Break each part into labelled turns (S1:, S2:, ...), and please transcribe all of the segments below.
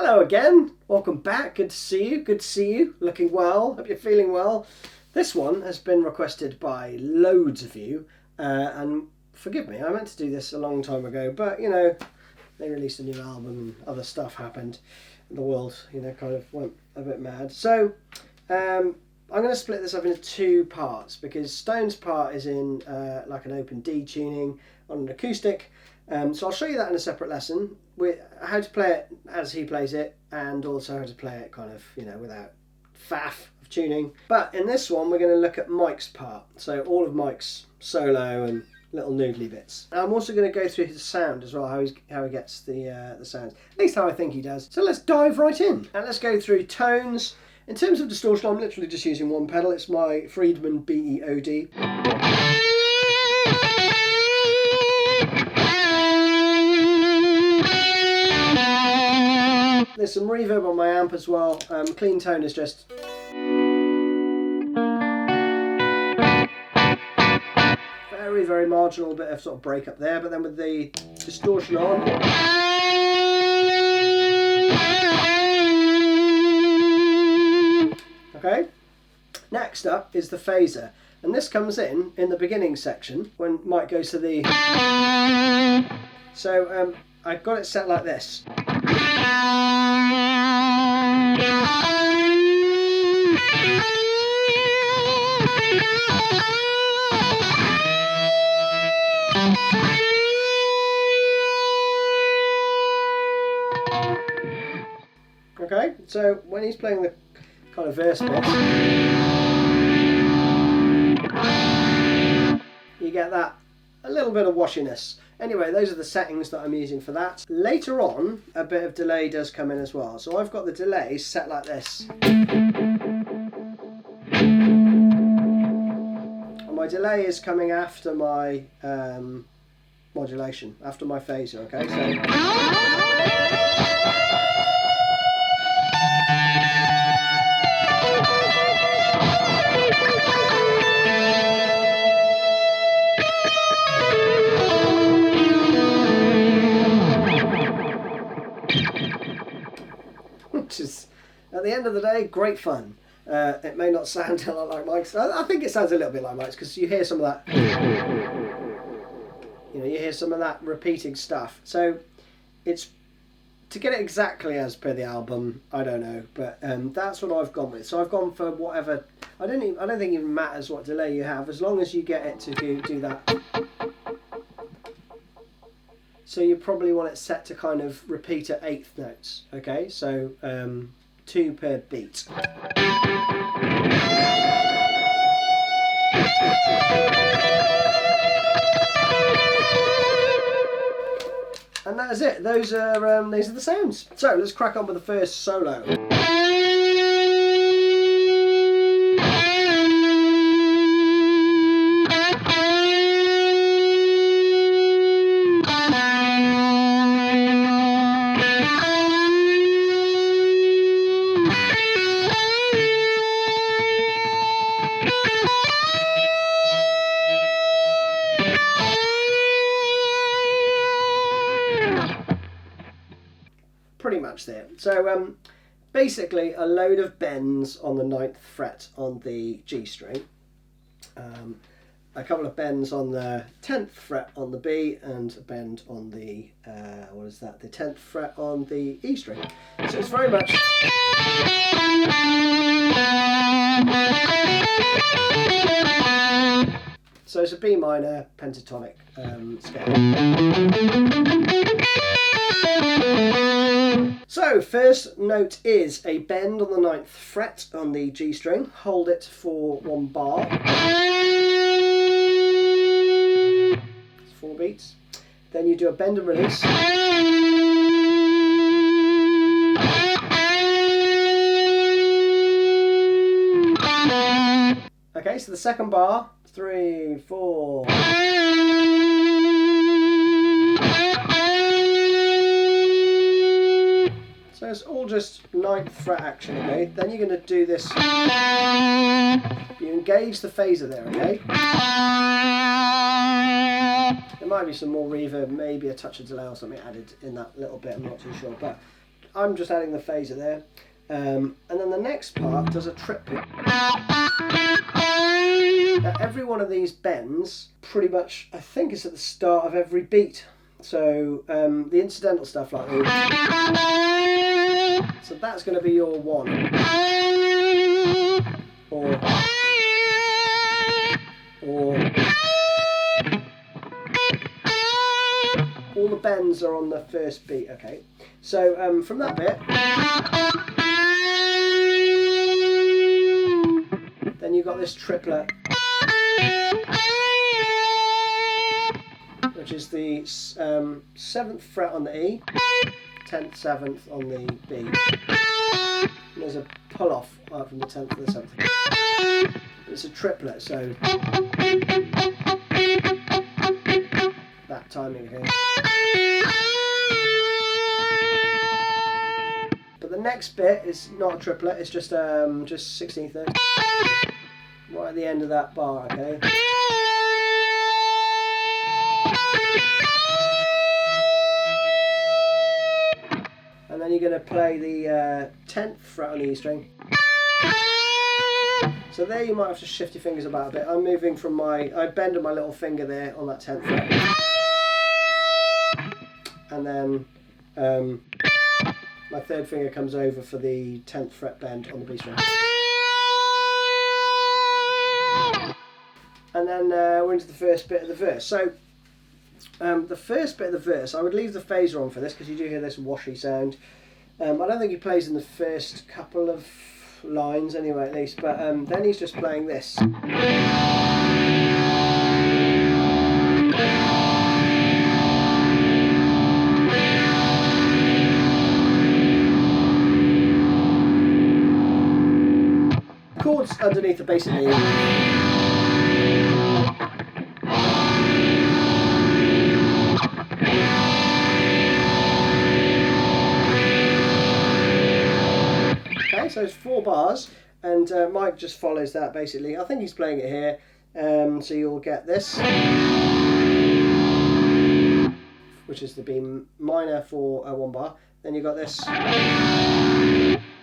S1: Hello again, welcome back, good to see you, looking well, hope you're feeling well. This one has been requested by loads of you, and forgive me, I meant to do this a long time ago, but you know, they released a new album and other stuff happened, and the world, you know, kind of went a bit mad. So, I'm going to split this up into two parts, because Stone's part is in like an open D tuning on an acoustic. So I'll show you that in a separate lesson, with how to play it as he plays it, and also how to play it kind of, you know, without faff of tuning. But in this one, we're going to look at Mike's part, so all of Mike's solo and little noodly bits. And I'm also going to go through his sound as well, how he gets the sounds, at least how I think he does. So let's dive right in, and let's go through tones. In terms of distortion, I'm literally just using one pedal. It's my Friedman BEOD. There's some reverb on my amp as well. Clean tone is just... very, very marginal bit of sort of break up there, but then with the distortion on... Okay, next up is the phaser, and this comes in the beginning section when Mike goes to the... So I've got it set like this. Okay, so when he's playing the kind of verse bit, you get that a little bit of washiness. Anyway, those are the settings that I'm using for that. Later on, a bit of delay does come in as well. So I've got the delay set like this. And my delay is coming after my modulation, after my phaser, okay? So... which is, at the end of the day, great fun. It may not sound a lot like Mike's. I think it sounds a little bit like Mike's, because you hear some of that, you know, you hear some of that repeating stuff. So it's, to get it exactly as per the album, I don't know, but that's what I've gone with. So I've gone for whatever. I don't think it even matters what delay you have, as long as you get it to do that. So you probably want it set to kind of repeat at eighth notes, okay? So 2 per beat. And that is it. These are the sounds. So let's crack on with the first solo. Pretty much there. So basically a load of bends on the 9th fret on the G string, a couple of bends on the 10th fret on the B, and a bend on the the 10th fret on the E string. So it's very much so it's a B minor pentatonic scale. So, first note is a bend on the 9th fret on the G string. Hold it for 1 bar. It's 4 beats. Then you do a bend and release. Okay, so the second bar, 3, 4. So it's all just 9th fret action, okay? Then you're going to do this. You engage the phaser there, okay? There might be some more reverb, maybe a touch of delay or something added in that little bit, I'm not too sure. But I'm just adding the phaser there. And then the next part does a triplet. Now, every one of these bends, pretty much, I think, is at the start of every beat. So the incidental stuff like that. So that's going to be your 1. Or all the bends are on the first beat. Okay. So from that bit, then you've got this triplet, which is the 7th fret on the E, 10th, 7th on the B. And there's a pull off from the 10th to the 7th. It's a triplet, so that timing here. But the next bit is not a triplet, it's just 16th notes. Right at the end of that bar, okay? And then you're going to play the 10th fret on the E string. So there you might have to shift your fingers about a bit. I'm moving from I bend my little finger there on that 10th fret. And then my third finger comes over for the 10th fret bend on the B string. And then we're into the first bit of the verse. So the first bit of the verse, I would leave the phaser on for this because you do hear this washy sound. I don't think he plays in the first couple of lines anyway, at least, but then he's just playing this. Chords underneath are basically so it's 4 bars, and Mike just follows that basically. I think he's playing it here, so you'll get this, which is the B minor for 1 bar. Then you've got this.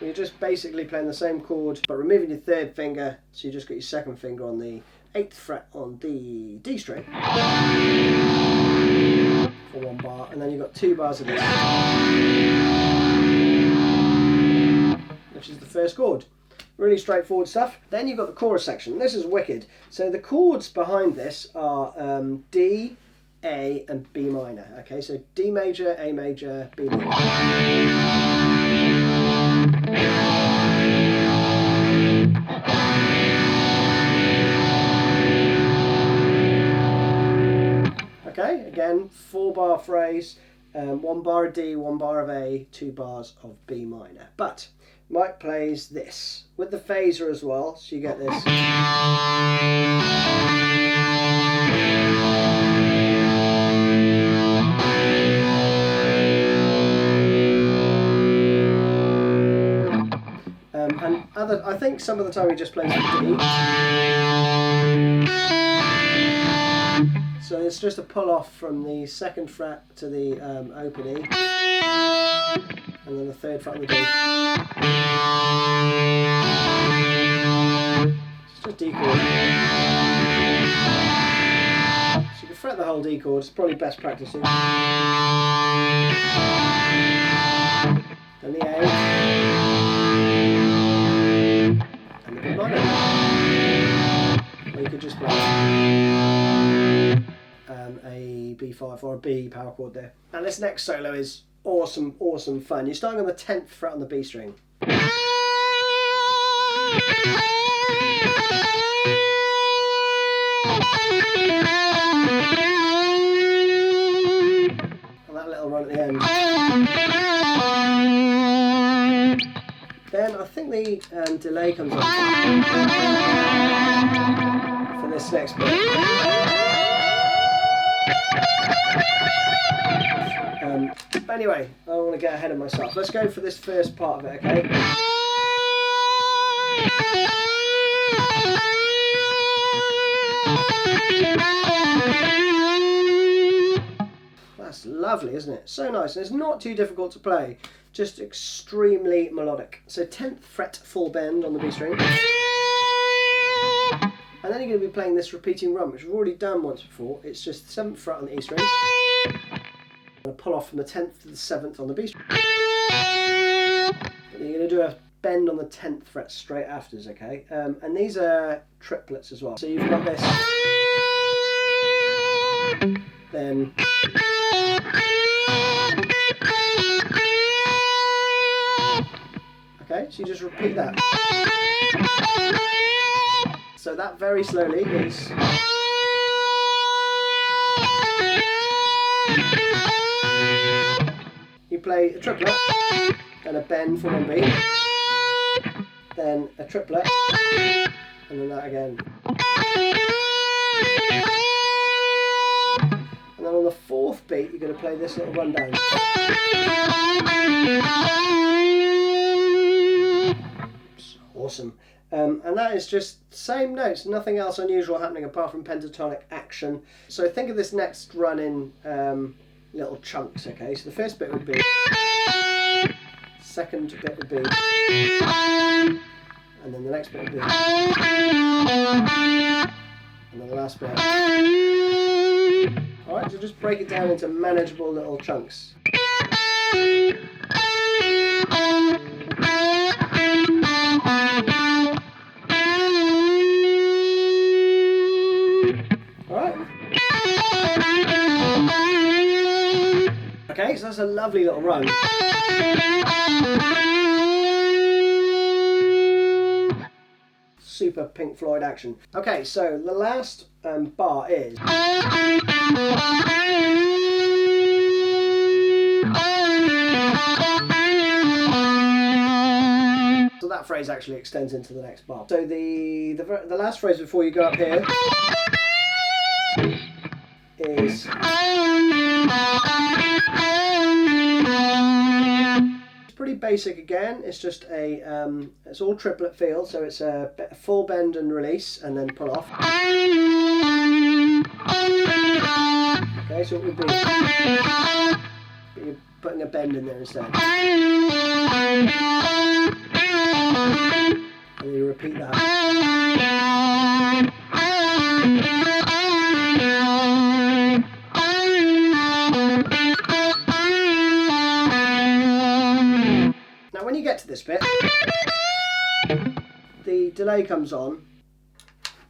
S1: You're just basically playing the same chord, but removing your third finger, so you just got your second finger on the 8th fret on the D string for 1 bar, and then you've got 2 bars of this, which is the first chord. Really straightforward stuff. Then you've got the chorus section. This is wicked. So the chords behind this are D, A and B minor. Okay, so D major, A major, B minor. Okay, again, 4 bar phrase, 1 bar of D, 1 bar of A, 2 bars of B minor. But Mike plays this with the phaser as well, so you get this. And I think some of the time he just plays the D. So it's just a pull off from the 2nd fret to the open E, and then the 3rd fret on the D. It's just a D chord. So you can fret the whole D chord, it's probably best practice. Then the A, and the B minor. Or you could just play a B5 or a B power chord there. And this next solo is awesome, awesome fun. You're starting on the 10th fret on the B string. And that little run at the end. Then I think the delay comes on for this next bit. But anyway, I don't want to get ahead of myself. Let's go for this first part of it, okay? That's That's lovely, isn't it? So nice, and it's not too difficult to play, just extremely melodic. So 10th fret full bend on the B string. And then you're going to be playing this repeating run, which we've already done once before. It's just 7th fret on the E string. I'm going to pull off from the 10th to the 7th on the B string. And you're going to do a bend on the 10th fret straight afters, okay? And these are triplets as well. So you've got this, then okay, so you just repeat that. So that very slowly is you play a triplet, then a bend for one beat, then a triplet, and then that again. And then on the 4th beat, you're going to play this little rundown. Awesome. And that is just same notes, nothing else unusual happening apart from pentatonic action. So think of this next run in little chunks, okay? So the first bit would be, second bit would be, and then the next bit would be, and then the last bit. Alright, so just break it down into manageable little chunks. Okay, so that's a lovely little run. Super Pink Floyd action. Okay, so the last bar is. So that phrase actually extends into the next bar. So the last phrase before you go up here is. Pretty basic again. It's just a it's all triplet feel, so it's a full bend and release and then pull off. Okay, so it would be, but you're putting a bend in there instead, and then you repeat that. When you get to this bit, the delay comes on,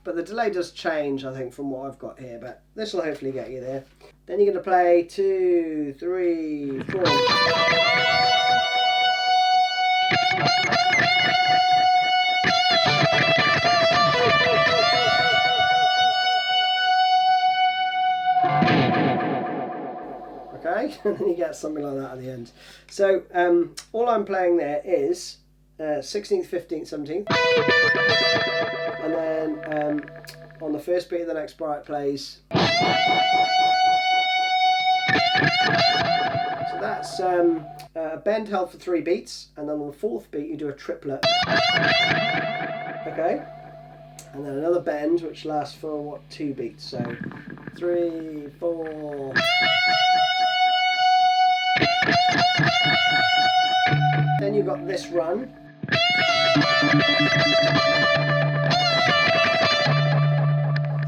S1: but the delay does change, I think, from what I've got here, but this will hopefully get you there. Then you're going to play 2, 3, 4. Okay, and then you get something like that at the end. So all I'm playing there is 16th, 15th, 17th, and then on the first beat of the next bar it plays. So that's a bend held for 3 beats, and then on the 4th beat you do a triplet. Okay, and then another bend which lasts for what, 2 beats. So 3, 4. Then you've got this run.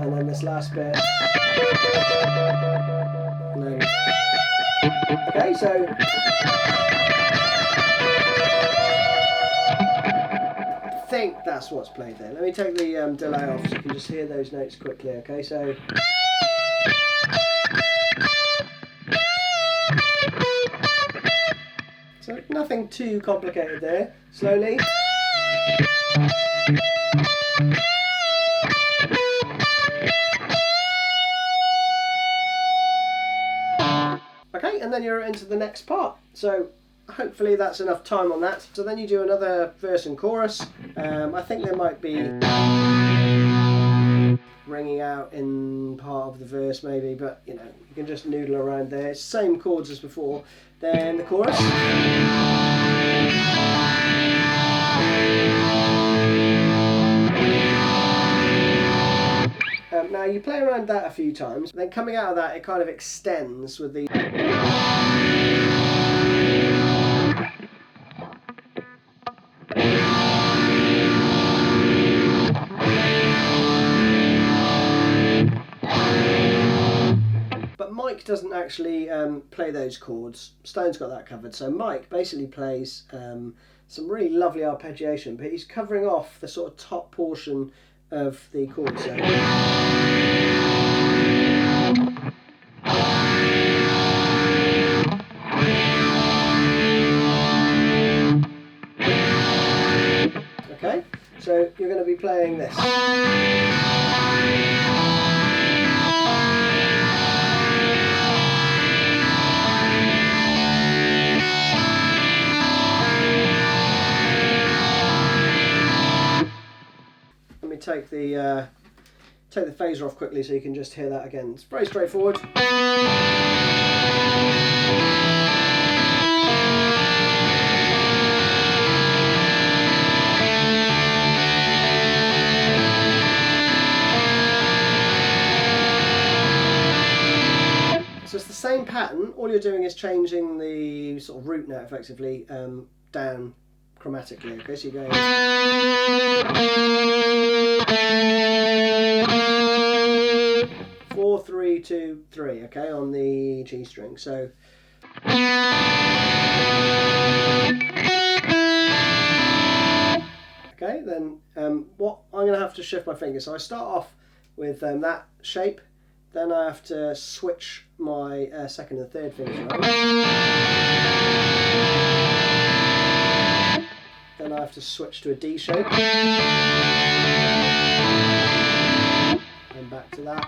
S1: And then this last bit. And then... Okay, so... I think that's what's played there. Let me take the delay off so you can just hear those notes quickly, okay? So... So nothing too complicated there. Slowly. Okay, and then you're into the next part. So hopefully that's enough time on that. So then you do another verse and chorus. I think there might be ringing out in part of the verse maybe, but you know, you can just noodle around there. Same chords as before. Then the chorus. Now you play around that a few times, then coming out of that it kind of extends with the... But Mike doesn't actually play those chords. Stone's got that covered. So Mike basically plays some really lovely arpeggiation, but he's covering off the sort of top portion of the chord. So okay, so you're going to be playing this. Take the phaser off quickly so you can just hear that again. It's very straightforward. So it's the same pattern. All you're doing is changing the sort of root note effectively down chromatically. Okay, so you go 4, 3, 2, 3. Okay, on the G string. So okay, then what I'm going to have to shift my fingers. So I start off with that shape. Then I have to switch my second and third fingers around. Then I have to switch to a D shape. And back to that.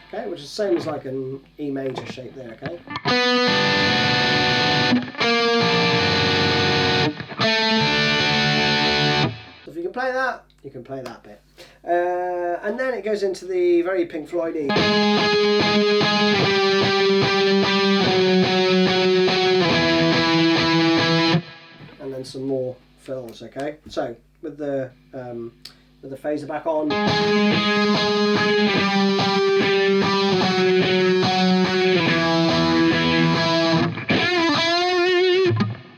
S1: Okay, which is the same as like an E major shape there, okay? So if you can play that, you can play that bit. And then it goes into the very Pink Floyd-y. And then some more fills, okay? So with the phaser back on.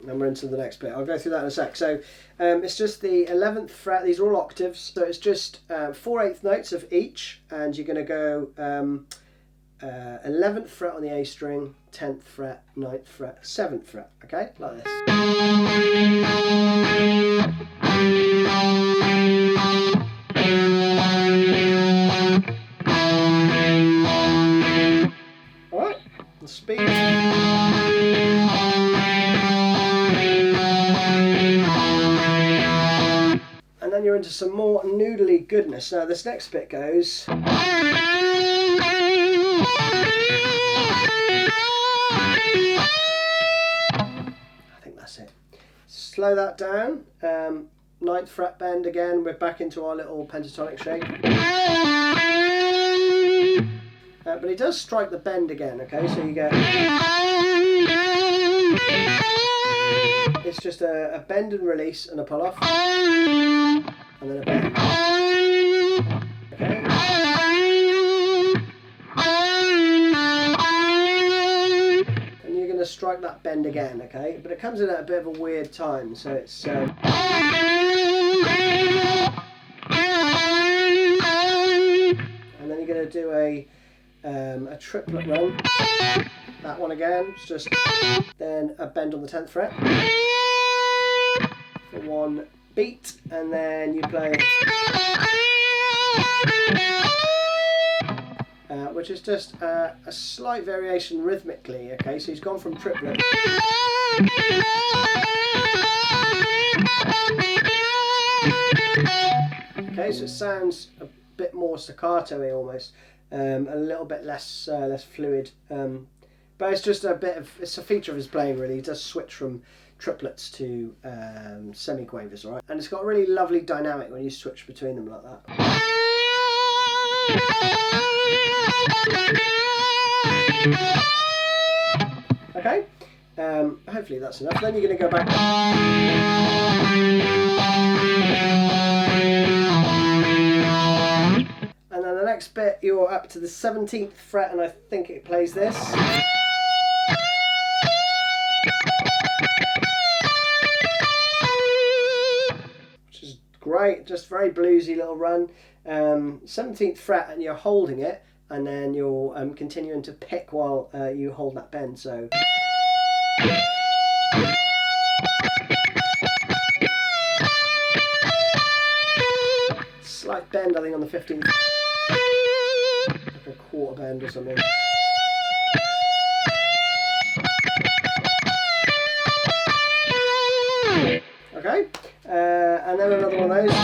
S1: And we're into the next bit. I'll go through that in a sec. So it's just the 11th fret. These are all octaves. So it's just 4/8 notes of each, and you're going to go 11th fret on the A string, 10th fret, 9th fret, 7th fret. Okay, like this. All right, and speed. And then you're into some more noodly goodness. Now this next bit goes. I think that's it. Slow that down. 9th fret bend again. We're back into our little pentatonic shape. But it does strike the bend again, okay? So you get... It's just a bend and release and a pull off. And then a bend. Okay? And you're going to strike that bend again, okay? But it comes in at a bit of a weird time, so it's... And then you're going to do a triplet run. That one again, it's just then a bend on the 10th fret for one beat, and then you play which is just a slight variation rhythmically, okay? So he's gone from triplet okay, so it sounds a bit more staccato-y almost. A little bit less fluid, but it's just it's a feature of his playing really. He does switch from triplets to semiquavers, alright? And it's got a really lovely dynamic when you switch between them like that. Okay, hopefully that's enough. Then you're going to go back. bit you're up to the 17th fret, and I think it plays this. Which is great, just very bluesy little run. 17th fret, and you're holding it, and then you're continuing to pick while you hold that bend. So. Slight bend, I think, on the 15th. Like a quarter bend or something. Okay, and then another one of those.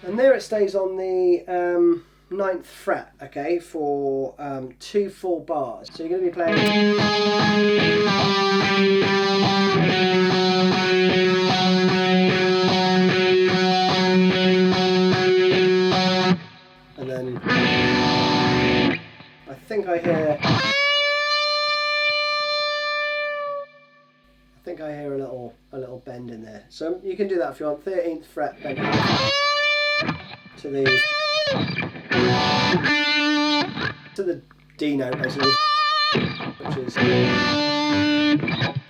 S1: And there it stays on the 9th fret, okay, for 2 full bars. So you're going to be playing. And then I think I hear. A little bend in there. So you can do that if you want. 13th fret bend to the D note, basically, which is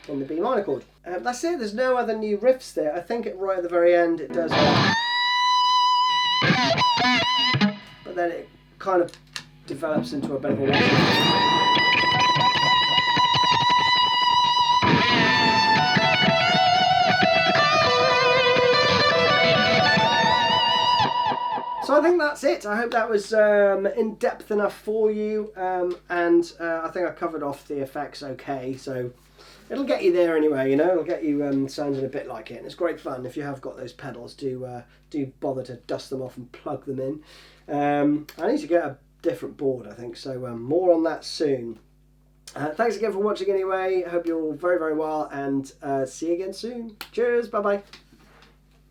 S1: on the B minor chord. That's it. There's no other new riffs there. I think right at the very end it does, but then it kind of develops into a bit of a one. So I think that's it. I hope that was in depth enough for you, and I think I covered off the effects okay. So it'll get you there anyway, you know. It'll get you sounding a bit like it, and it's great fun. If you have got those pedals, do bother to dust them off and plug them in. I need to get a different board, I think. So more on that soon. Thanks again for watching anyway. I hope you're all very, very well, and see you again soon. Cheers. Bye bye.